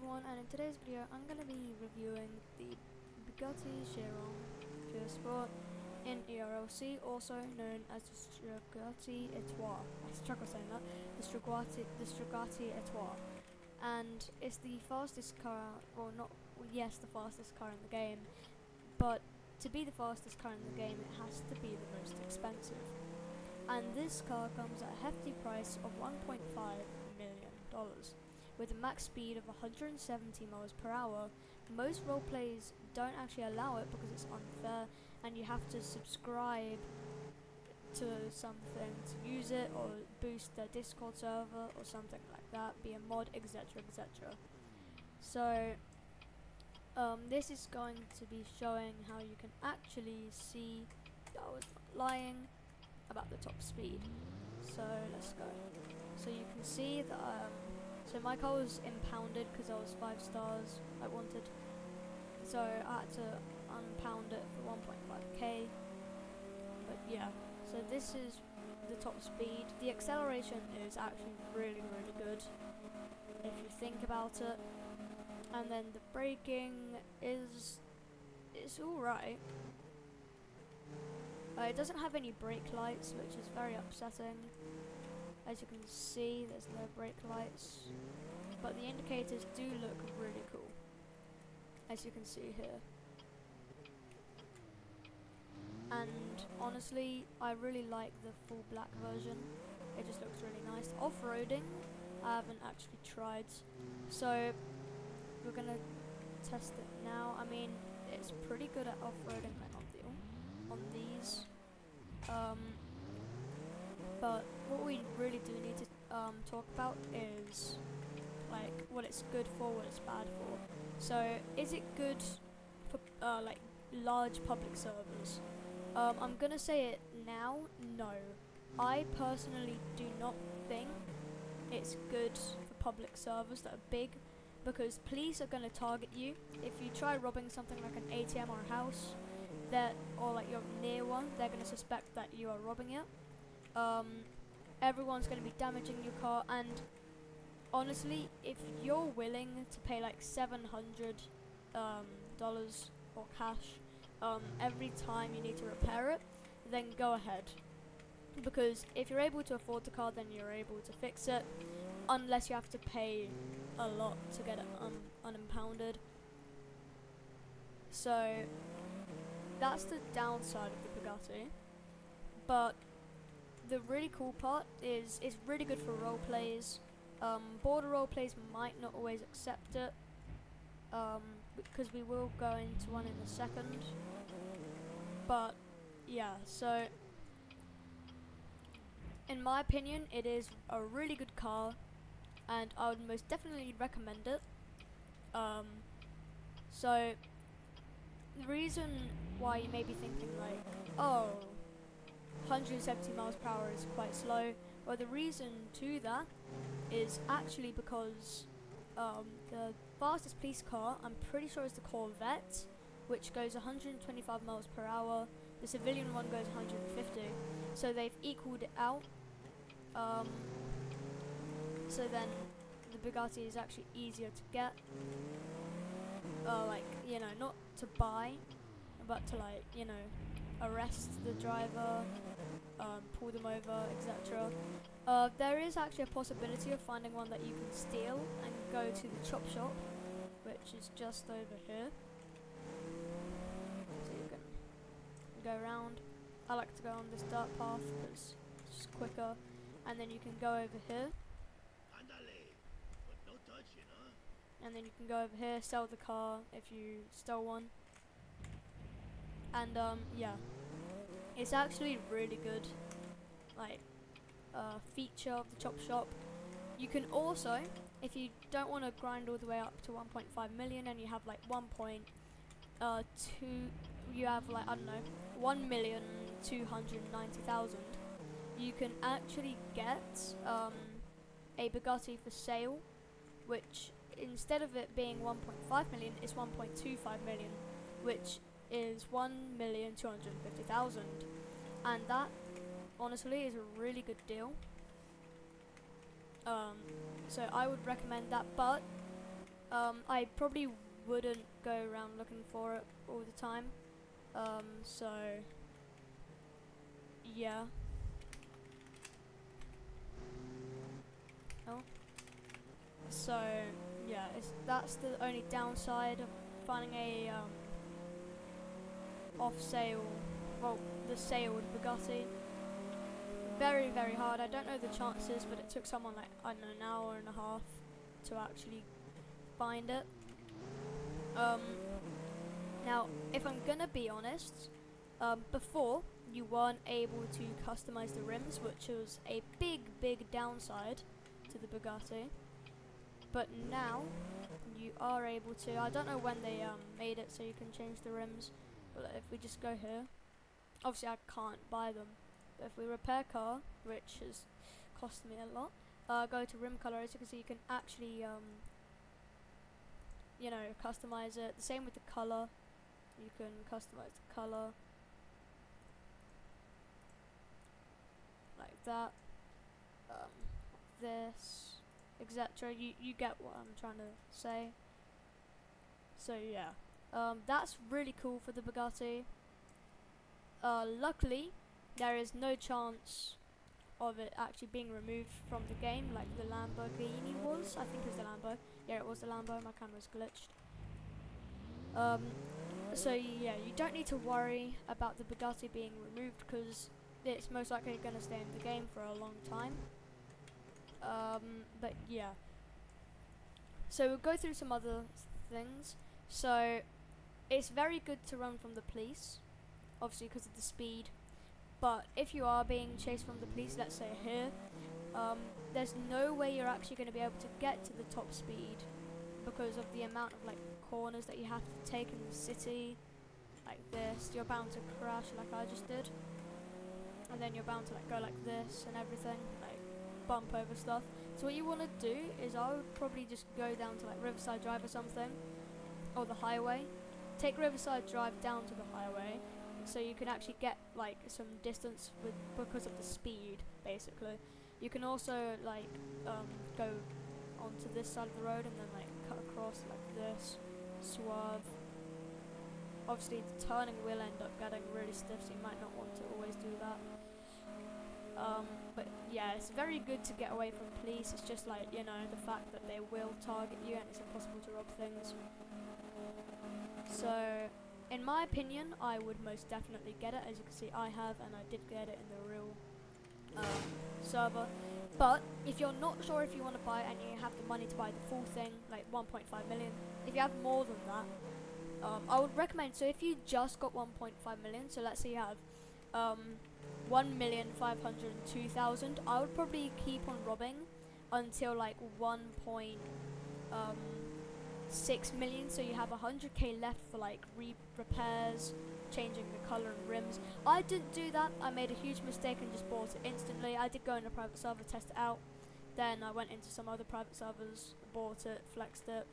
everyone, and in today's video I'm going to be reviewing the Bugatti Chiron Pure Sport in ERLC, also known as the Strugatti Etoile. I struggle saying that. The Strugatti Etoile. And it's the fastest car, well not, well, yes, the fastest car in the game, but to be the fastest car in the game it has to be the most expensive. And this car comes at a hefty price of $1.5 million. With a max speed of 170 miles per hour. Most roleplays don't actually allow it because it's unfair and you have to subscribe to something to use it, or boost their Discord server or something like that, be a mod, etc, etc. So this is going to be showing how you can actually see that I was not lying about the top speed. So let's go. So you can see that so my car was impounded because I was 5 stars I wanted, so I had to unpound it for 1.5k. But yeah, so this is the top speed. The acceleration is actually really good if you think about it, and then the braking is alright. It doesn't have any brake lights, which is very upsetting. As you can see, there's no brake lights, but the indicators do look really cool, as you can see here. And honestly, I really like the full black version. It just looks really nice. Off-roading, I haven't actually tried, so we're gonna test it now. I mean, it's pretty good at off-roading on these. But what we really do need to talk about is like what it's good for, what it's bad for. So is it good for like large public servers? I'm gonna say it now, no. I personally do not think it's good for public servers that are big, because police are gonna target you if you try robbing something like an ATM or a house, or like you're near one. They're gonna suspect that you are robbing it. Everyone's going to be damaging your car, and honestly, if you're willing to pay like $700 or cash every time you need to repair it, then go ahead, because if you're able to afford the car, then you're able to fix it, unless you have to pay a lot to get it unimpounded. So that's the downside of the Bugatti. But the really cool part is it's really good for role plays. Border role plays might not always accept it, because we will go into one in a second. But yeah, so in my opinion, it is a really good car, and I would most definitely recommend it. So the reason why you may be thinking like, oh, 170 miles per hour is quite slow. Well, the reason to that is actually because the fastest police car, I'm pretty sure, is the Corvette, which goes 125 miles per hour. The civilian one goes 150. So they've equaled it out. So then the Bugatti is actually easier to get. Like, you know, not to buy, but to, like, you know, arrest the driver, pull them over, etc. There is actually a possibility of finding one that you can steal and go to the chop shop, which is just over here. So you can go around. I like to go on this dirt path because it's just quicker, and then you can go over here. And then you can go over here, sell the car if you stole one. And yeah, it's actually really good, like, feature of the chop shop. You can also, if you don't want to grind all the way up to 1.5 million and you have like 1.2, you have like, I don't know, 1,290,000, you can actually get a Bugatti for sale, which instead of it being 1.5 million, it's 1.25 million, which is 1,250,000, and that honestly is a really good deal. So I would recommend that, but I probably wouldn't go around looking for it all the time. So yeah. Oh. So yeah, that's the only downside of finding a off sale, well, the sale Bugatti. Very, very hard. I don't know the chances, but it took someone like, I don't know, an hour and a half to actually find it. Now, if I'm gonna be honest, before you weren't able to customize the rims, which was a big, big downside to the Bugatti. But now you are able to. I don't know when they made it so you can change the rims, but if we just go here, obviously I can't buy them. But if we repair car, which has cost me a lot, go to rim color. As you can see, you can actually you know, customize it. The same with the color. You can customize the color like that, like this, etc. You get what I'm trying to say. So yeah, that's really cool for the Bugatti. Luckily, there is no chance of it actually being removed from the game like the Lamborghini was. I think it was the Lambo. Yeah, it was the Lambo. My camera's glitched. So yeah, you don't need to worry about the Bugatti being removed because it's most likely going to stay in the game for a long time. But yeah. So we'll go through some other things. So it's very good to run from the police, obviously because of the speed. But if you are being chased from the police, let's say here, there's no way you're actually going to be able to get to the top speed because of the amount of like corners that you have to take in the city. Like this, you're bound to crash like I just did, and then you're bound to like go like this and everything, like bump over stuff. So what you want to do is I would probably just go down to like Riverside Drive or something, or the highway. Take Riverside Drive down to the highway, so you can actually get like some distance with because of the speed. Basically, you can also like go onto this side of the road and then like cut across like this, swerve. Obviously the turning will end up getting really stiff, so you might not want to always do that. But yeah, it's very good to get away from police. It's just like, you know, the fact that they will target you and it's impossible to rob things. So in my opinion, I would most definitely get it. As you can see, I have, and I did get it in the real server. But if you're not sure if you want to buy it and you have the money to buy the full thing, like 1.5 million, if you have more than that, I would recommend, so if you just got 1.5 million, so let's say you have 1,502,000, I would probably keep on robbing until like 1.6 million, so you have 100k left for like repairs, changing the color and rims. I didn't do that. I made a huge mistake and just bought it instantly. I did go in a private server, test it out, then I went into some other private servers, bought it, flexed it,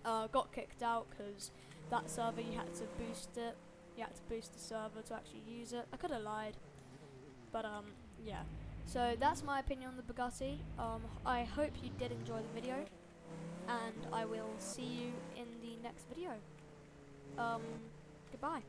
got kicked out because that server you had to boost it. You had to boost the server to actually use it. I could have lied, but yeah. So that's my opinion on the Bugatti. I hope you did enjoy the video, and I will see you in the next video. Goodbye.